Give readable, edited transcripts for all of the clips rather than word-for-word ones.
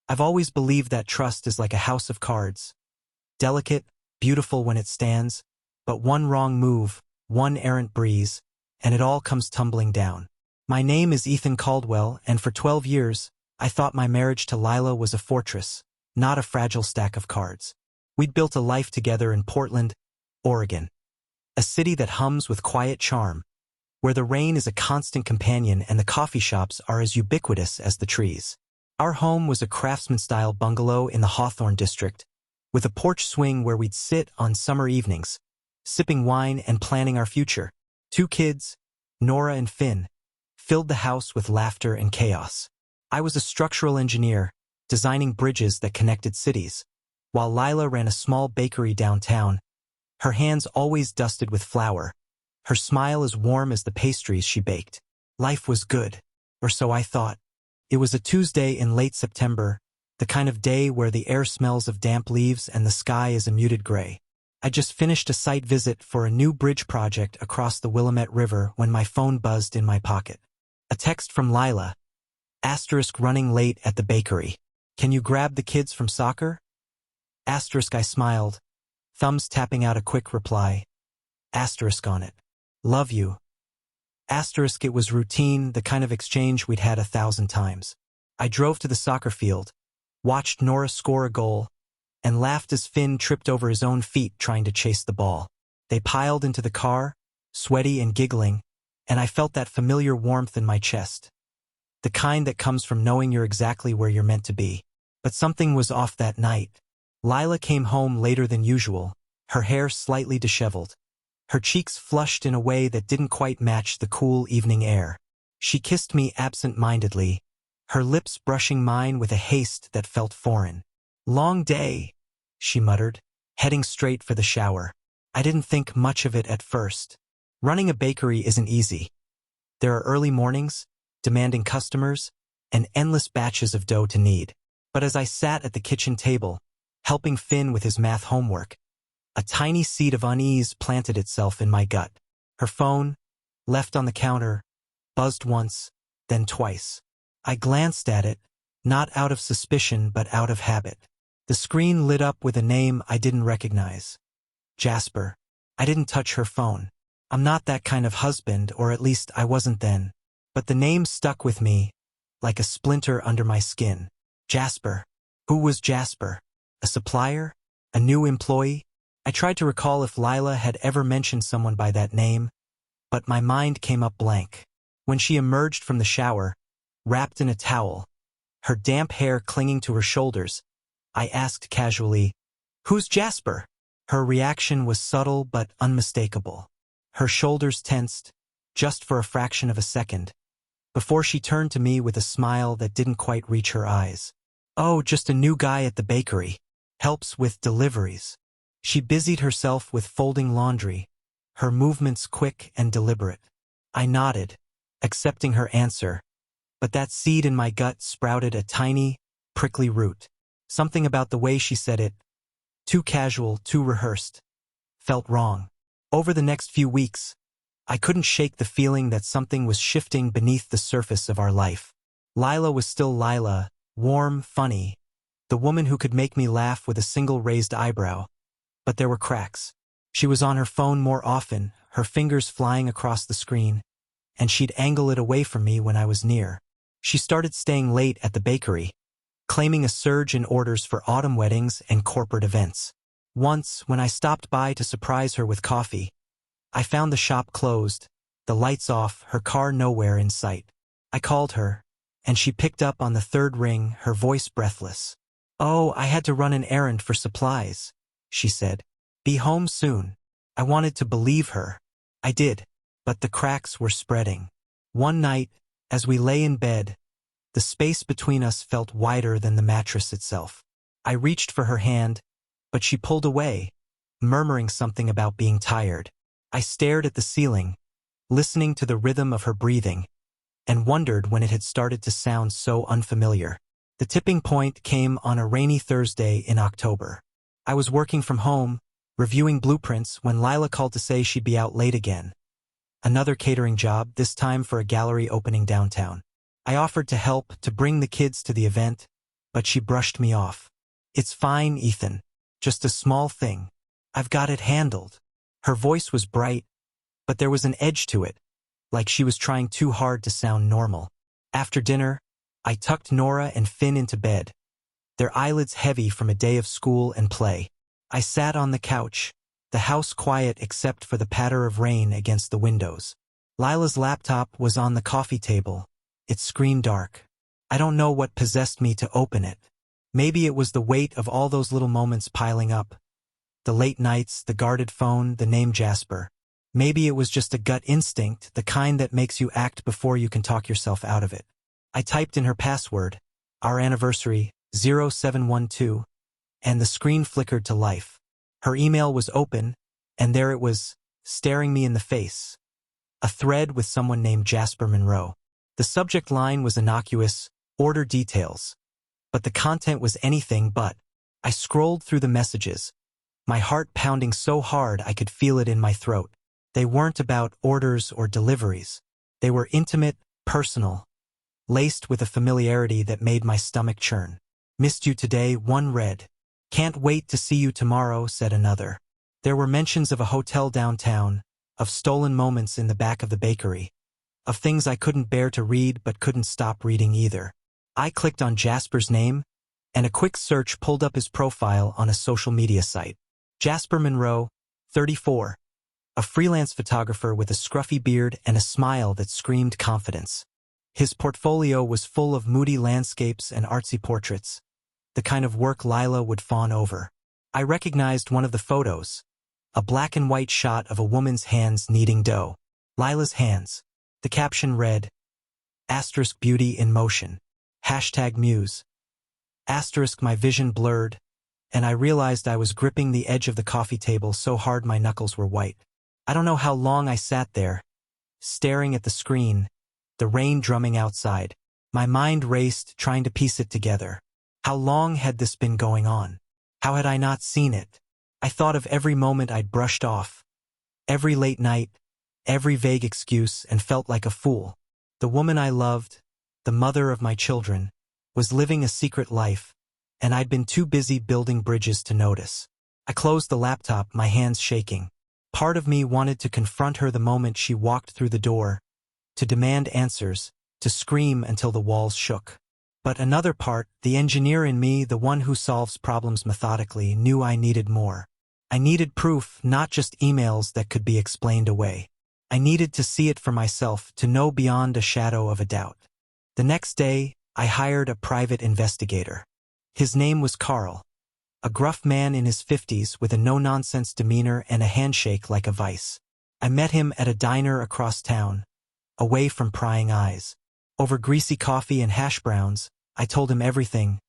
I've always believed that trust is like a house of cards. Delicate, beautiful when it stands, but one wrong move, one errant breeze, and it all comes tumbling down. My name is Ethan Caldwell, and for 12 years, I thought my marriage to Lila was a fortress, not a fragile stack of cards. We'd built a life together in Portland, Oregon. A city that hums with quiet charm, where the rain is a constant companion and the coffee shops are as ubiquitous as the trees. Our home was a craftsman-style bungalow in the Hawthorne district, with a porch swing where we'd sit on summer evenings, sipping wine and planning our future. 2 kids, Nora and Finn, filled the house with laughter and chaos. I was a structural engineer, designing bridges that connected cities, while Lila ran a small bakery downtown, her hands always dusted with flour, her smile as warm as the pastries she baked. Life was good, or so I thought. It was a Tuesday in late September, the kind of day where the air smells of damp leaves and the sky is a muted gray. I just finished a site visit for a new bridge project across the Willamette River when my phone buzzed in my pocket. A text from Lila. Asterisk running late at the bakery. Can you grab the kids from soccer? Asterisk I smiled, thumbs tapping out a quick reply. Asterisk on it. Love you. Asterisk it was routine, the kind of exchange we'd had 1,000 times. I drove to the soccer field, watched Nora score a goal, and laughed as Finn tripped over his own feet trying to chase the ball. They piled into the car, sweaty and giggling, and I felt that familiar warmth in my chest. The kind that comes from knowing you're exactly where you're meant to be. But something was off that night. Lila came home later than usual, her hair slightly disheveled, her cheeks flushed in a way that didn't quite match the cool evening air. She kissed me absent-mindedly, her lips brushing mine with a haste that felt foreign. Long day, she muttered, heading straight for the shower. I didn't think much of it at first. Running a bakery isn't easy. There are early mornings, demanding customers, and endless batches of dough to knead. But as I sat at the kitchen table, helping Finn with his math homework, a tiny seed of unease planted itself in my gut. Her phone, left on the counter, buzzed once, then twice. I glanced at it, not out of suspicion but out of habit. The screen lit up with a name I didn't recognize. Jasper. I didn't touch her phone. I'm not that kind of husband, or at least I wasn't then. But the name stuck with me, like a splinter under my skin. Jasper. Who was Jasper? A supplier? A new employee? I tried to recall if Lila had ever mentioned someone by that name, but my mind came up blank. When she emerged from the shower, wrapped in a towel, her damp hair clinging to her shoulders, I asked casually, "Who's Jasper?" Her reaction was subtle but unmistakable. Her shoulders tensed, just for a fraction of a second, before she turned to me with a smile that didn't quite reach her eyes. "Oh, just a new guy at the bakery. Helps with deliveries." She busied herself with folding laundry, her movements quick and deliberate. I nodded, accepting her answer, but that seed in my gut sprouted a tiny, prickly root. Something about the way she said it, too casual, too rehearsed, felt wrong. Over the next few weeks, I couldn't shake the feeling that something was shifting beneath the surface of our life. Lila was still Lila, warm, funny, the woman who could make me laugh with a single raised eyebrow. But there were cracks. She was on her phone more often, her fingers flying across the screen, and she'd angle it away from me when I was near. She started staying late at the bakery, claiming a surge in orders for autumn weddings and corporate events. Once, when I stopped by to surprise her with coffee, I found the shop closed, the lights off, her car nowhere in sight. I called her, and she picked up on the third ring, her voice breathless. "Oh, I had to run an errand for supplies," she said. "Be home soon." I wanted to believe her. I did, but the cracks were spreading. One night, as we lay in bed, the space between us felt wider than the mattress itself. I reached for her hand, but she pulled away, murmuring something about being tired. I stared at the ceiling, listening to the rhythm of her breathing, and wondered when it had started to sound so unfamiliar. The tipping point came on a rainy Thursday in October. I was working from home, reviewing blueprints, when Lila called to say she'd be out late again. Another catering job, this time for a gallery opening downtown. I offered to help, to bring the kids to the event, but she brushed me off. "It's fine, Ethan. Just a small thing. I've got it handled." Her voice was bright, but there was an edge to it, like she was trying too hard to sound normal. After dinner, I tucked Nora and Finn into bed, their eyelids heavy from a day of school and play. I sat on the couch, the house quiet except for the patter of rain against the windows. Lila's laptop was on the coffee table, its screen dark. I don't know what possessed me to open it. Maybe it was the weight of all those little moments piling up. The late nights, the guarded phone, the name Jasper. Maybe it was just a gut instinct, the kind that makes you act before you can talk yourself out of it. I typed in her password, our anniversary, 0712, and the screen flickered to life. Her email was open, and there it was, staring me in the face. A thread with someone named Jasper Monroe. The subject line was innocuous, order details. But the content was anything but. I scrolled through the messages, my heart pounding so hard I could feel it in my throat. They weren't about orders or deliveries. They were intimate, personal, laced with a familiarity that made my stomach churn. "Missed you today," one read. "Can't wait to see you tomorrow," said another. There were mentions of a hotel downtown, of stolen moments in the back of the bakery, of things I couldn't bear to read but couldn't stop reading either. I clicked on Jasper's name, and a quick search pulled up his profile on a social media site. Jasper Monroe, 34, a freelance photographer with a scruffy beard and a smile that screamed confidence. His portfolio was full of moody landscapes and artsy portraits, the kind of work Lila would fawn over. I recognized one of the photos, a black and white shot of a woman's hands kneading dough. Lila's hands. The caption read, *Beauty in motion. #muse. My vision blurred, and I realized I was gripping the edge of the coffee table so hard my knuckles were white. I don't know how long I sat there, staring at the screen, the rain drumming outside. My mind raced, trying to piece it together. How long had this been going on? How had I not seen it? I thought of every moment I'd brushed off, every late night, every vague excuse, and felt like a fool. The woman I loved, the mother of my children, was living a secret life, and I'd been too busy building bridges to notice. I closed the laptop, my hands shaking. Part of me wanted to confront her the moment she walked through the door, to demand answers, to scream until the walls shook. But another part, the engineer in me, the one who solves problems methodically, knew I needed more. I needed proof, not just emails that could be explained away. I needed to see it for myself, to know beyond a shadow of a doubt. The next day, I hired a private investigator. His name was Carl, a gruff man in his 50s with a no-nonsense demeanor and a handshake like a vice. I met him at a diner across town, away from prying eyes. Over greasy coffee and hash browns, I told him everything.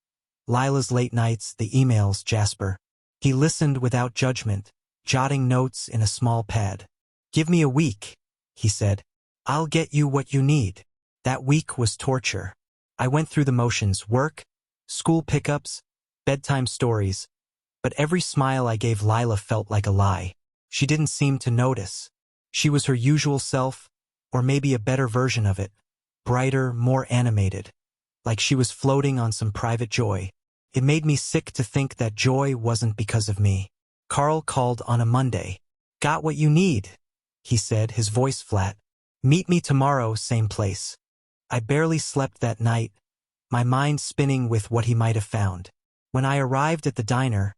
Lila's late nights, the emails, Jasper. He listened without judgment, jotting notes in a small pad. "Give me a week," he said. "I'll get you what you need." That week was torture. I went through the motions: work, school pickups, bedtime stories. But every smile I gave Lila felt like a lie. She didn't seem to notice. She was her usual self, or maybe a better version of it. Brighter, more animated. Like she was floating on some private joy. It made me sick to think that joy wasn't because of me. Carl called on a Monday. "Got what you need," he said, his voice flat. "Meet me tomorrow, same place." I barely slept that night, my mind spinning with what he might have found. When I arrived at the diner,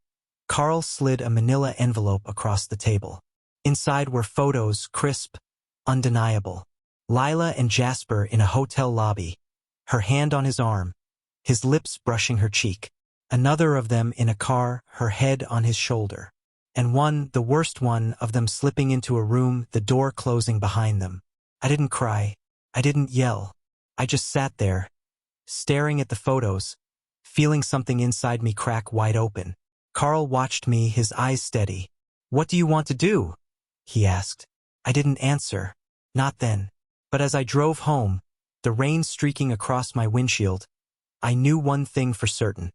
Carl slid a manila envelope across the table. Inside were photos, crisp, undeniable. Lila and Jasper in a hotel lobby, her hand on his arm, his lips brushing her cheek. Another of them in a car, her head on his shoulder. And one, the worst one, of them slipping into a room, the door closing behind them. I didn't cry. I didn't yell. I just sat there, staring at the photos, feeling something inside me crack wide open. Carl watched me, his eyes steady. "What do you want to do?" he asked. I didn't answer. Not then. But as I drove home, the rain streaking across my windshield, I knew one thing for certain.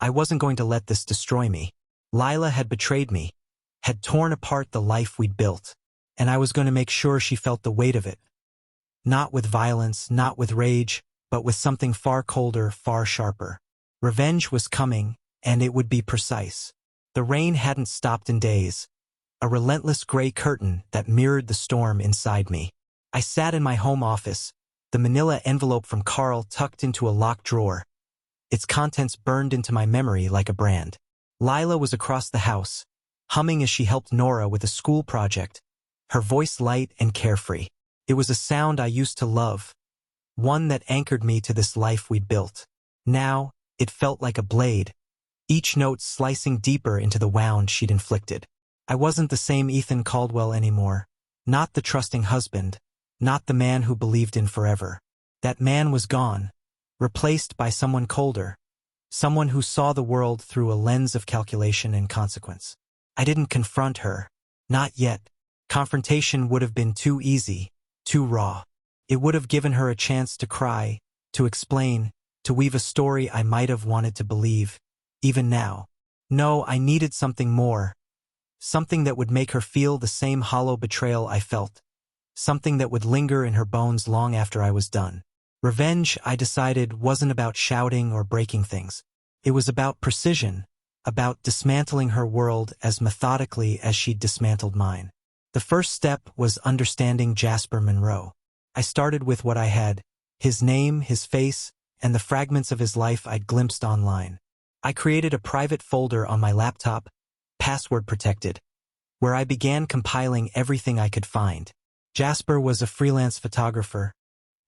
I wasn't going to let this destroy me. Lila had betrayed me, had torn apart the life we'd built, and I was going to make sure she felt the weight of it. Not with violence, not with rage, but with something far colder, far sharper. Revenge was coming, and it would be precise. The rain hadn't stopped in days, a relentless gray curtain that mirrored the storm inside me. I sat in my home office, the manila envelope from Carl tucked into a locked drawer, its contents burned into my memory like a brand. Lila was across the house, humming as she helped Nora with a school project, her voice light and carefree. It was a sound I used to love, one that anchored me to this life we'd built. Now, it felt like a blade, each note slicing deeper into the wound she'd inflicted. I wasn't the same Ethan Caldwell anymore, not the trusting husband, not the man who believed in forever. That man was gone, replaced by someone colder, someone who saw the world through a lens of calculation and consequence. I didn't confront her, not yet. Confrontation would have been too easy, too raw. It would have given her a chance to cry, to explain, to weave a story I might have wanted to believe, even now. No, I needed something more. Something that would make her feel the same hollow betrayal I felt. Something that would linger in her bones long after I was done. Revenge, I decided, wasn't about shouting or breaking things. It was about precision, about dismantling her world as methodically as she'd dismantled mine. The first step was understanding Jasper Monroe. I started with what I had, his name, his face, and the fragments of his life I'd glimpsed online. I created a private folder on my laptop, password protected, where I began compiling everything I could find. Jasper was a freelance photographer,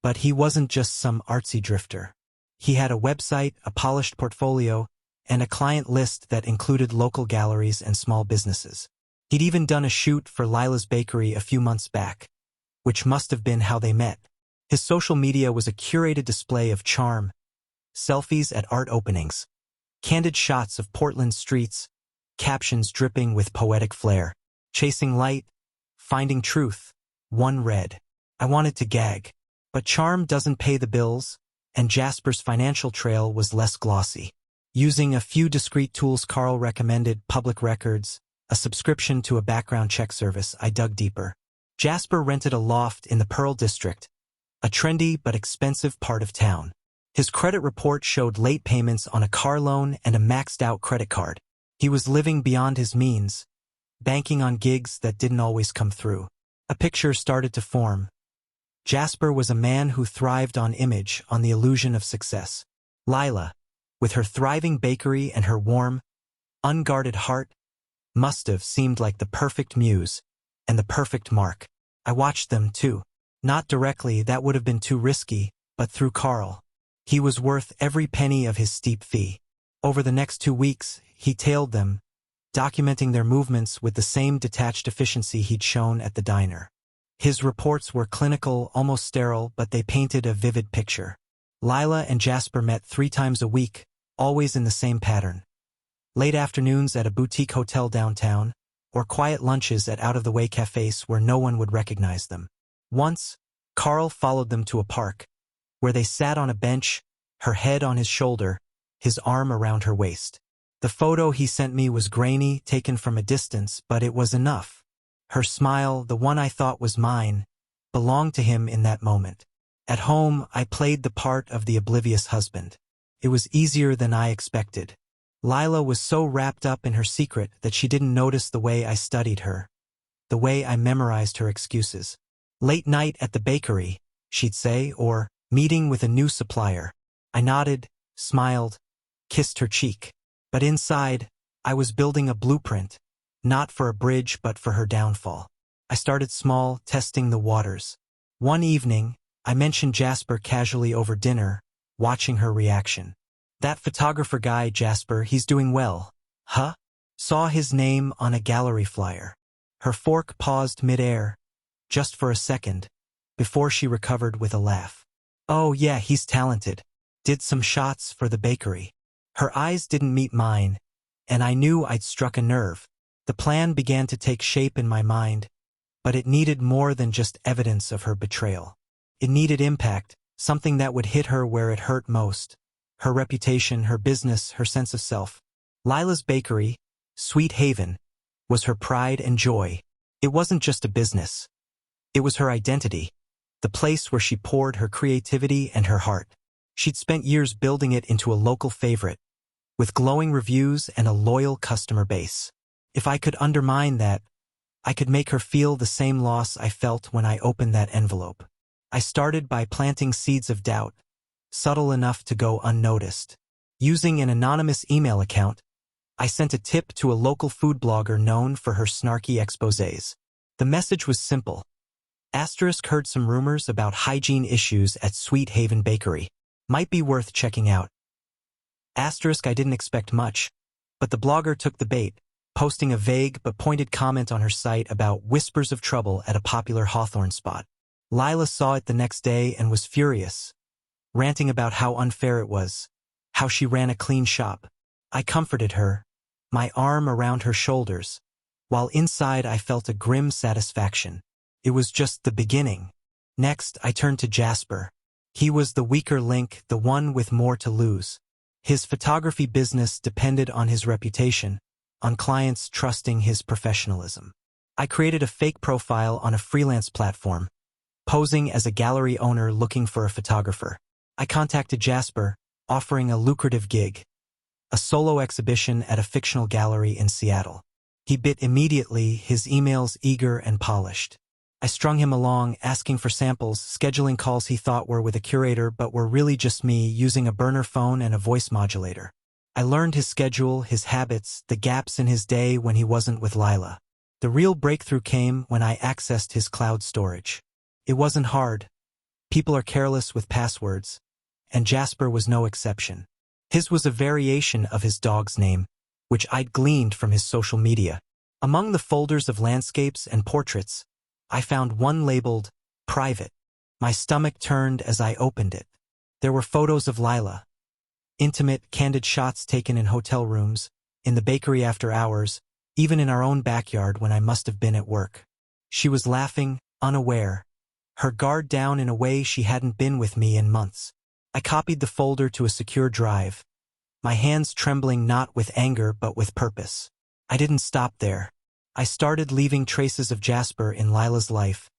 but he wasn't just some artsy drifter. He had a website, a polished portfolio, and a client list that included local galleries and small businesses. He'd even done a shoot for Lila's Bakery a few months back, which must have been how they met. His social media was a curated display of charm, selfies at art openings, candid shots of Portland streets, captions dripping with poetic flair. Chasing light, finding truth, one read. I wanted to gag. But charm doesn't pay the bills, and Jasper's financial trail was less glossy. Using a few discreet tools Carl recommended, public records, a subscription to a background check service, I dug deeper. Jasper rented a loft in the Pearl District, a trendy but expensive part of town. His credit report showed late payments on a car loan and a maxed-out credit card. He was living beyond his means, banking on gigs that didn't always come through. A picture started to form. Jasper was a man who thrived on image, on the illusion of success. Lila, with her thriving bakery and her warm, unguarded heart, must have seemed like the perfect muse and the perfect mark. I watched them too. Not directly, that would have been too risky, but through Carl. He was worth every penny of his steep fee. Over the next 2 weeks, he tailed them, documenting their movements with the same detached efficiency he'd shown at the diner. His reports were clinical, almost sterile, but they painted a vivid picture. Lila and Jasper met 3 times a week, always in the same pattern. Late afternoons at a boutique hotel downtown, or quiet lunches at out-of-the-way cafes where no one would recognize them. Once, Carl followed them to a park, where they sat on a bench, her head on his shoulder, his arm around her waist. The photo he sent me was grainy, taken from a distance, but it was enough. Her smile, the one I thought was mine, belonged to him in that moment. At home, I played the part of the oblivious husband. It was easier than I expected. Lila was so wrapped up in her secret that she didn't notice the way I studied her, the way I memorized her excuses. Late night at the bakery, she'd say, or meeting with a new supplier. I nodded, smiled, kissed her cheek. But inside, I was building a blueprint, not for a bridge but for her downfall. I started small, testing the waters. One evening, I mentioned Jasper casually over dinner, watching her reaction. That photographer guy, Jasper, he's doing well. Huh? Saw his name on a gallery flyer. Her fork paused midair, just for a second, before she recovered with a laugh. Oh yeah, he's talented. Did some shots for the bakery. Her eyes didn't meet mine, and I knew I'd struck a nerve. The plan began to take shape in my mind, but it needed more than just evidence of her betrayal. It needed impact, something that would hit her where it hurt most. Her reputation, her business, her sense of self. Lila's Bakery, Sweet Haven, was her pride and joy. It wasn't just a business. It was her identity, the place where she poured her creativity and her heart. She'd spent years building it into a local favorite, with glowing reviews and a loyal customer base. If I could undermine that, I could make her feel the same loss I felt when I opened that envelope. I started by planting seeds of doubt, subtle enough to go unnoticed. Using an anonymous email account, I sent a tip to a local food blogger known for her snarky exposés. The message was simple. Asterisk heard some rumors about hygiene issues at Sweet Haven Bakery. Might be worth checking out. Asterisk I didn't expect much, but the blogger took the bait, posting a vague but pointed comment on her site about whispers of trouble at a popular Hawthorne spot. Lila saw it the next day and was furious, ranting about how unfair it was, how she ran a clean shop. I comforted her, my arm around her shoulders, while inside I felt a grim satisfaction. It was just the beginning. Next, I turned to Jasper. He was the weaker link, the one with more to lose. His photography business depended on his reputation, on clients trusting his professionalism. I created a fake profile on a freelance platform, posing as a gallery owner looking for a photographer. I contacted Jasper, offering a lucrative gig, a solo exhibition at a fictional gallery in Seattle. He bit immediately, his emails eager and polished. I strung him along, asking for samples, scheduling calls he thought were with a curator but were really just me, using a burner phone and a voice modulator. I learned his schedule, his habits, the gaps in his day when he wasn't with Lila. The real breakthrough came when I accessed his cloud storage. It wasn't hard. People are careless with passwords, and Jasper was no exception. His was a variation of his dog's name, which I'd gleaned from his social media. Among the folders of landscapes and portraits, I found one labeled private. My stomach turned as I opened it. There were photos of Lila. Intimate, candid shots taken in hotel rooms, in the bakery after hours, even in our own backyard when I must have been at work. She was laughing, unaware, her guard down in a way she hadn't been with me in months. I copied the folder to a secure drive, my hands trembling not with anger but with purpose. I didn't stop there. I started leaving traces of Jasper in Lila's life,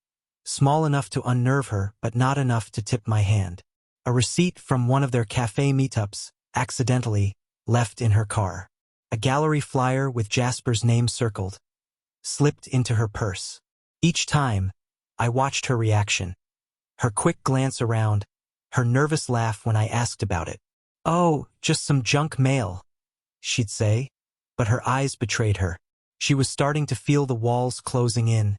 small enough to unnerve her but not enough to tip my hand. A receipt from one of their cafe meetups, accidentally, left in her car. A gallery flyer with Jasper's name circled, slipped into her purse. Each time, I watched her reaction. Her quick glance around, her nervous laugh when I asked about it. "Oh, just some junk mail," she'd say, but her eyes betrayed her. She was starting to feel the walls closing in,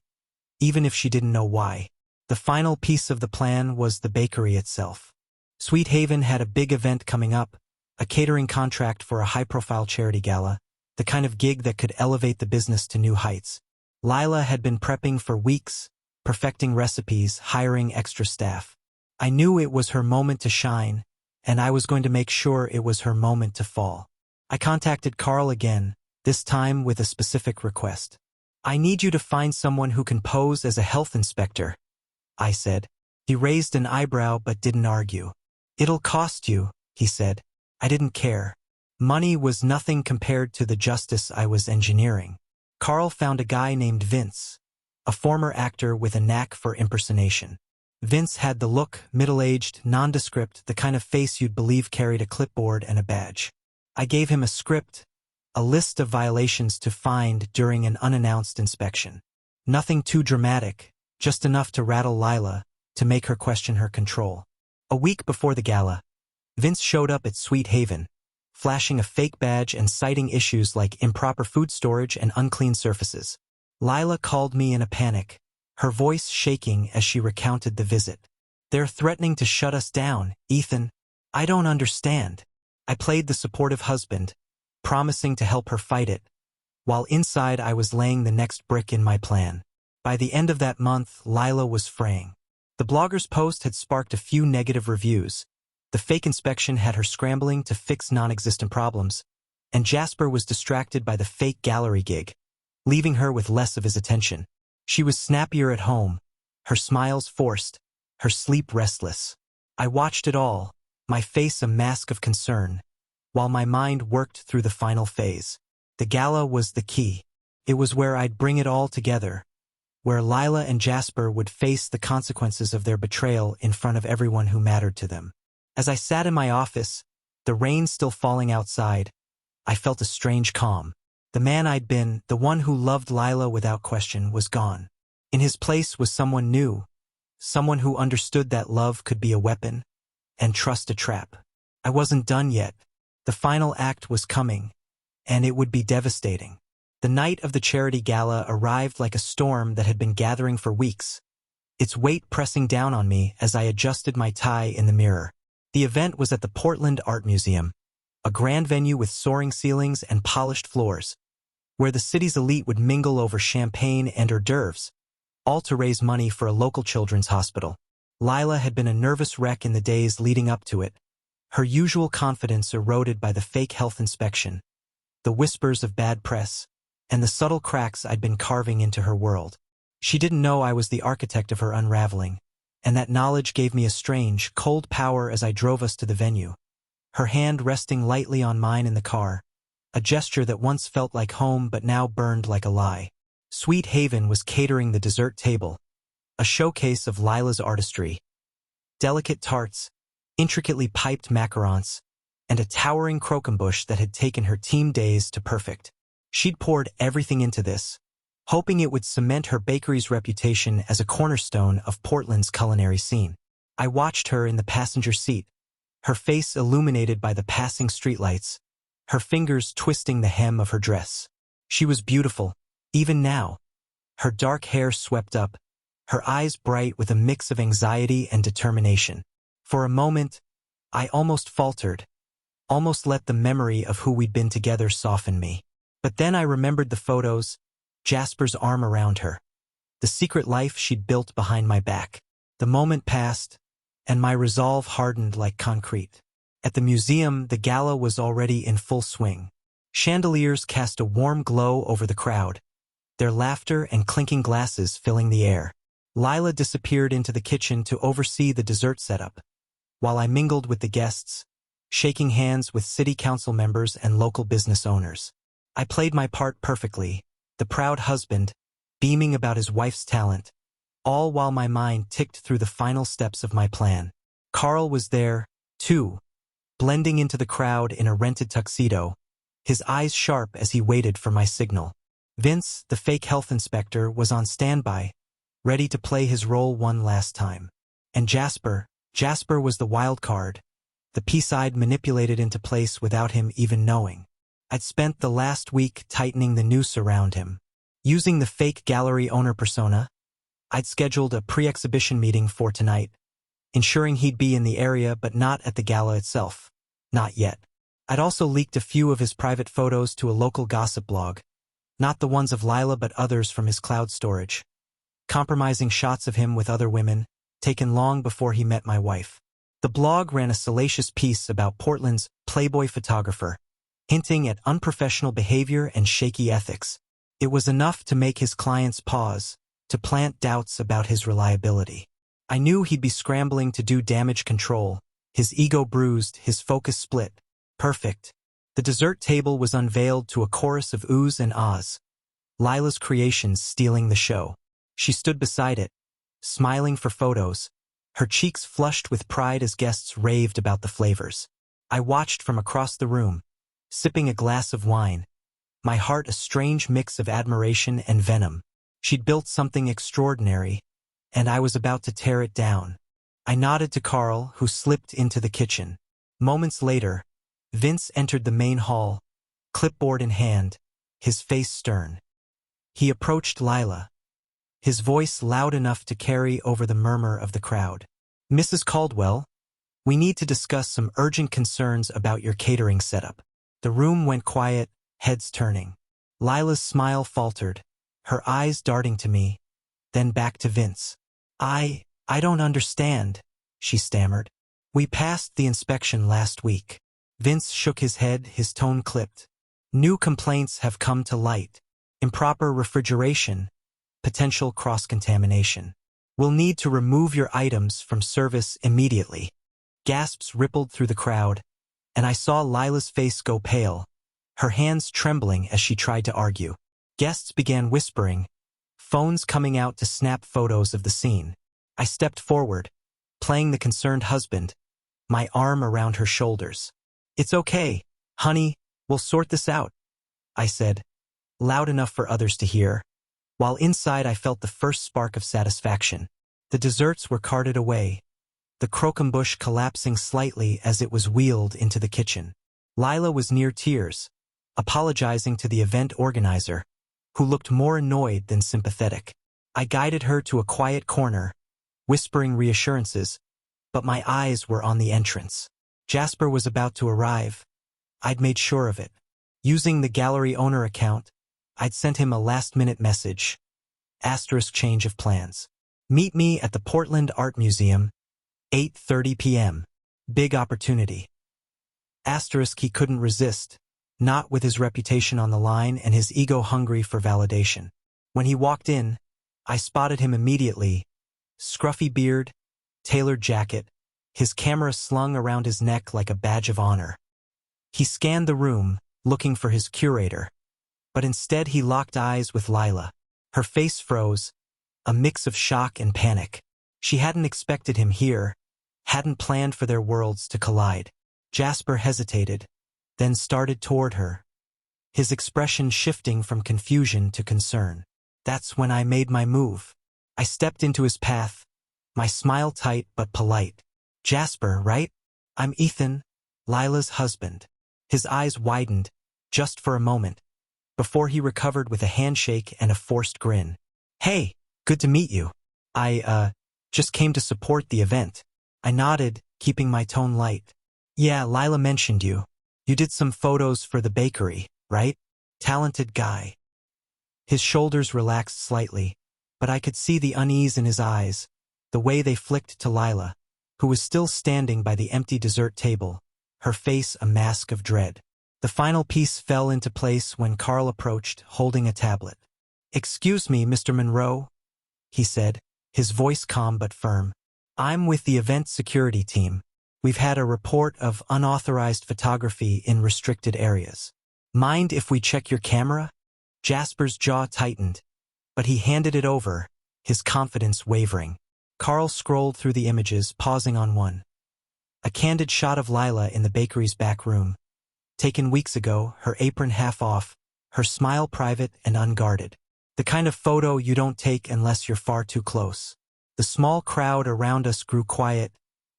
even if she didn't know why. The final piece of the plan was the bakery itself. Sweet Haven had a big event coming up, a catering contract for a high-profile charity gala, the kind of gig that could elevate the business to new heights. Lila had been prepping for weeks, perfecting recipes, hiring extra staff. I knew it was her moment to shine, and I was going to make sure it was her moment to fall. I contacted Carl again, this time with a specific request. "I need you to find someone who can pose as a health inspector," I said. He raised an eyebrow but didn't argue. "It'll cost you," he said. I didn't care. Money was nothing compared to the justice I was engineering. Carl found a guy named Vince, a former actor with a knack for impersonation. Vince had the look, middle-aged, nondescript, the kind of face you'd believe carried a clipboard and a badge. I gave him a script, a list of violations to find during an unannounced inspection. Nothing too dramatic, just enough to rattle Lila, to make her question her control. A week before the gala, Vince showed up at Sweet Haven, flashing a fake badge and citing issues like improper food storage and unclean surfaces. Lila called me in a panic, her voice shaking as she recounted the visit. "They're threatening to shut us down, Ethan. I don't understand." I played the supportive husband, promising to help her fight it, while inside I was laying the next brick in my plan. By the end of that month, Lila was fraying. The blogger's post had sparked a few negative reviews. The fake inspection had her scrambling to fix non-existent problems, and Jasper was distracted by the fake gallery gig, leaving her with less of his attention. She was snappier at home, her smiles forced, her sleep restless. I watched it all, my face a mask of concern, while my mind worked through the final phase. The gala was the key. It was where I'd bring it all together, where Lila and Jasper would face the consequences of their betrayal in front of everyone who mattered to them. As I sat in my office, the rain still falling outside, I felt a strange calm. The man I'd been, the one who loved Lila without question, was gone. In his place was someone new, someone who understood that love could be a weapon and trust a trap. I wasn't done yet. The final act was coming, and it would be devastating. The night of the charity gala arrived like a storm that had been gathering for weeks, its weight pressing down on me as I adjusted my tie in the mirror. The event was at the Portland Art Museum, a grand venue with soaring ceilings and polished floors, where the city's elite would mingle over champagne and hors d'oeuvres, all to raise money for a local children's hospital. Lila had been a nervous wreck in the days leading up to it, her usual confidence eroded by the fake health inspection, the whispers of bad press, and the subtle cracks I'd been carving into her world. She didn't know I was the architect of her unraveling, and that knowledge gave me a strange, cold power as I drove us to the venue, her hand resting lightly on mine in the car, a gesture that once felt like home but now burned like a lie. Sweet Haven was catering the dessert table, a showcase of Lila's artistry. Delicate tarts, intricately piped macarons, and a towering croquembouche that had taken her team days to perfect. She'd poured everything into this, hoping it would cement her bakery's reputation as a cornerstone of Portland's culinary scene. I watched her in the passenger seat, her face illuminated by the passing streetlights, her fingers twisting the hem of her dress. She was beautiful, even now, her dark hair swept up, her eyes bright with a mix of anxiety and determination. For a moment, I almost faltered, almost let the memory of who we'd been together soften me. But then I remembered the photos, Jasper's arm around her, the secret life she'd built behind my back. The moment passed, and my resolve hardened like concrete. At the museum, the gala was already in full swing. Chandeliers cast a warm glow over the crowd, their laughter and clinking glasses filling the air. Lila disappeared into the kitchen to oversee the dessert setup, while I mingled with the guests, shaking hands with city council members and local business owners. I played my part perfectly, the proud husband, beaming about his wife's talent, all while my mind ticked through the final steps of my plan. Carl was there, too, blending into the crowd in a rented tuxedo, his eyes sharp as he waited for my signal. Vince, the fake health inspector, was on standby, ready to play his role one last time. And Jasper was the wild card, the piece I'd manipulated into place without him even knowing. I'd spent the last week tightening the noose around him. Using the fake gallery owner persona, I'd scheduled a pre-exhibition meeting for tonight, ensuring he'd be in the area but not at the gala itself. Not yet. I'd also leaked a few of his private photos to a local gossip blog, not the ones of Lila but others from his cloud storage. Compromising shots of him with other women, taken long before he met my wife. The blog ran a salacious piece about Portland's Playboy photographer, hinting at unprofessional behavior and shaky ethics. It was enough to make his clients pause, to plant doubts about his reliability. I knew he'd be scrambling to do damage control, his ego bruised, his focus split. Perfect. The dessert table was unveiled to a chorus of oohs and ahs, Lila's creations stealing the show. She stood beside it, smiling for photos, her cheeks flushed with pride as guests raved about the flavors. I watched from across the room, sipping a glass of wine, my heart a strange mix of admiration and venom. She'd built something extraordinary, and I was about to tear it down. I nodded to Carl, who slipped into the kitchen. Moments later, Vince entered the main hall, clipboard in hand, his face stern. He approached Lila, his voice loud enough to carry over the murmur of the crowd. "Mrs. Caldwell, we need to discuss some urgent concerns about your catering setup." The room went quiet, heads turning. Lila's smile faltered, her eyes darting to me, then back to Vince. I don't understand," she stammered. "We passed the inspection last week." Vince shook his head, his tone clipped. "New complaints have come to light. Improper refrigeration, potential cross-contamination. We'll need to remove your items from service immediately." Gasps rippled through the crowd, and I saw Lila's face go pale, her hands trembling as she tried to argue. Guests began whispering, phones coming out to snap photos of the scene. I stepped forward, playing the concerned husband, my arm around her shoulders. "It's okay, honey, we'll sort this out," I said, loud enough for others to hear, while inside I felt the first spark of satisfaction. The desserts were carted away, the croquembouche collapsing slightly as it was wheeled into the kitchen. Lila was near tears, apologizing to the event organizer, who looked more annoyed than sympathetic. I guided her to a quiet corner, whispering reassurances, but my eyes were on the entrance. Jasper was about to arrive. I'd made sure of it. Using the gallery owner account, I'd sent him a last-minute message. * change of plans. Meet me at the Portland Art Museum, 8:30 p.m. Big opportunity. * he couldn't resist, not with his reputation on the line and his ego hungry for validation. When he walked in, I spotted him immediately. Scruffy beard, tailored jacket, his camera slung around his neck like a badge of honor. He scanned the room, looking for his curator, but instead he locked eyes with Lila. Her face froze, a mix of shock and panic. She hadn't expected him here, hadn't planned for their worlds to collide. Jasper hesitated, then started toward her, his expression shifting from confusion to concern. That's when I made my move. I stepped into his path, my smile tight but polite. "Jasper, right? I'm Ethan, Lila's husband." His eyes widened, just for a moment, before he recovered with a handshake and a forced grin. "Hey, good to meet you. I, just came to support the event." I nodded, keeping my tone light. "Yeah, Lila mentioned you. You did some photos for the bakery, right? Talented guy." His shoulders relaxed slightly, but I could see the unease in his eyes, the way they flicked to Lila, who was still standing by the empty dessert table, her face a mask of dread. The final piece fell into place when Carl approached, holding a tablet. "Excuse me, Mr. Monroe," he said, his voice calm but firm. "I'm with the event security team. We've had a report of unauthorized photography in restricted areas. Mind if we check your camera?" Jasper's jaw tightened, but he handed it over, his confidence wavering. Carl scrolled through the images, pausing on one. A candid shot of Lila in the bakery's back room. Taken weeks ago, her apron half off, her smile private and unguarded. The kind of photo you don't take unless you're far too close. The small crowd around us grew quiet,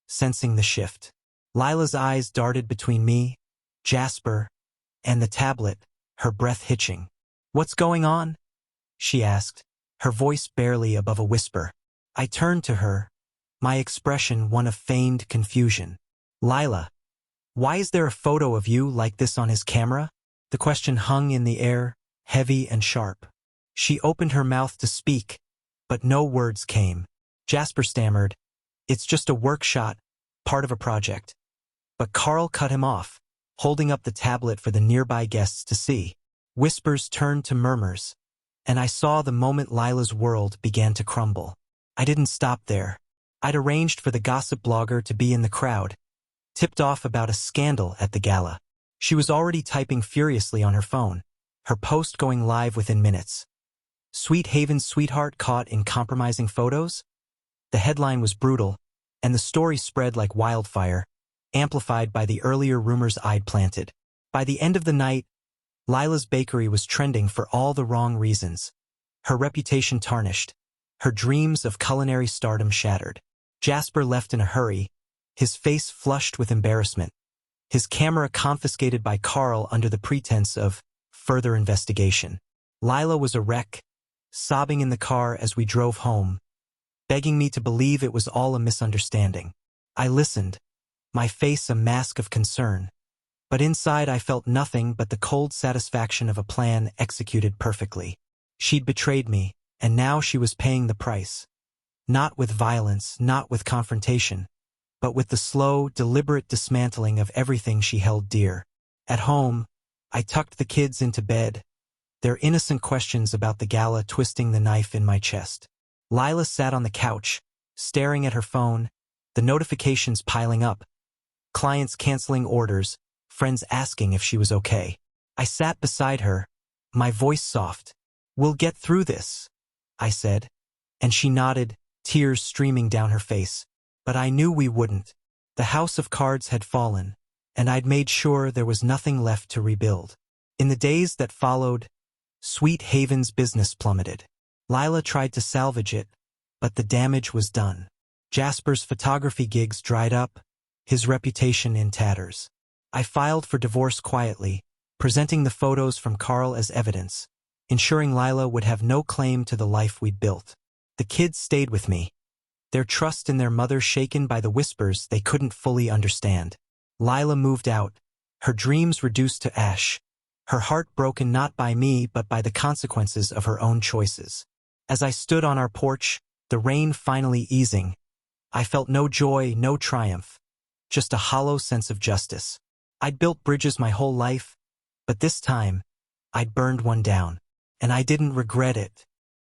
sensing the shift. Lila's eyes darted between me, Jasper, and the tablet, her breath hitching. "What's going on?" she asked, her voice barely above a whisper. I turned to her, my expression one of feigned confusion. "Lila, why is there a photo of you like this on his camera?" The question hung in the air, heavy and sharp. She opened her mouth to speak, but no words came. Jasper stammered, "It's just a work shot, part of a project." But Carl cut him off, holding up the tablet for the nearby guests to see. Whispers turned to murmurs, and I saw the moment Lila's world began to crumble. I didn't stop there. I'd arranged for the gossip blogger to be in the crowd, tipped off about a scandal at the gala. She was already typing furiously on her phone, her post going live within minutes. "Sweet Haven's sweetheart caught in compromising photos?" The headline was brutal, and the story spread like wildfire, amplified by the earlier rumors I'd planted. By the end of the night, Lila's bakery was trending for all the wrong reasons. Her reputation tarnished, her dreams of culinary stardom shattered. Jasper left in a hurry, his face flushed with embarrassment, his camera confiscated by Carl under the pretense of further investigation. Lila was a wreck, sobbing in the car as we drove home, begging me to believe it was all a misunderstanding. I listened, my face a mask of concern, but inside I felt nothing but the cold satisfaction of a plan executed perfectly. She'd betrayed me, and now she was paying the price. Not with violence, not with confrontation, but with the slow, deliberate dismantling of everything she held dear. At home, I tucked the kids into bed, their innocent questions about the gala twisting the knife in my chest. Lila sat on the couch, staring at her phone, the notifications piling up, clients canceling orders, friends asking if she was okay. I sat beside her, my voice soft. "We'll get through this," I said, and she nodded, tears streaming down her face. But I knew we wouldn't. The house of cards had fallen, and I'd made sure there was nothing left to rebuild. In the days that followed, Sweet Haven's business plummeted. Lila tried to salvage it, but the damage was done. Jasper's photography gigs dried up, his reputation in tatters. I filed for divorce quietly, presenting the photos from Carl as evidence, ensuring Lila would have no claim to the life we'd built. The kids stayed with me, their trust in their mother shaken by the whispers they couldn't fully understand. Lila moved out, her dreams reduced to ash, her heart broken not by me but by the consequences of her own choices. As I stood on our porch, the rain finally easing, I felt no joy, no triumph, just a hollow sense of justice. I'd built bridges my whole life, but this time, I'd burned one down, and I didn't regret it.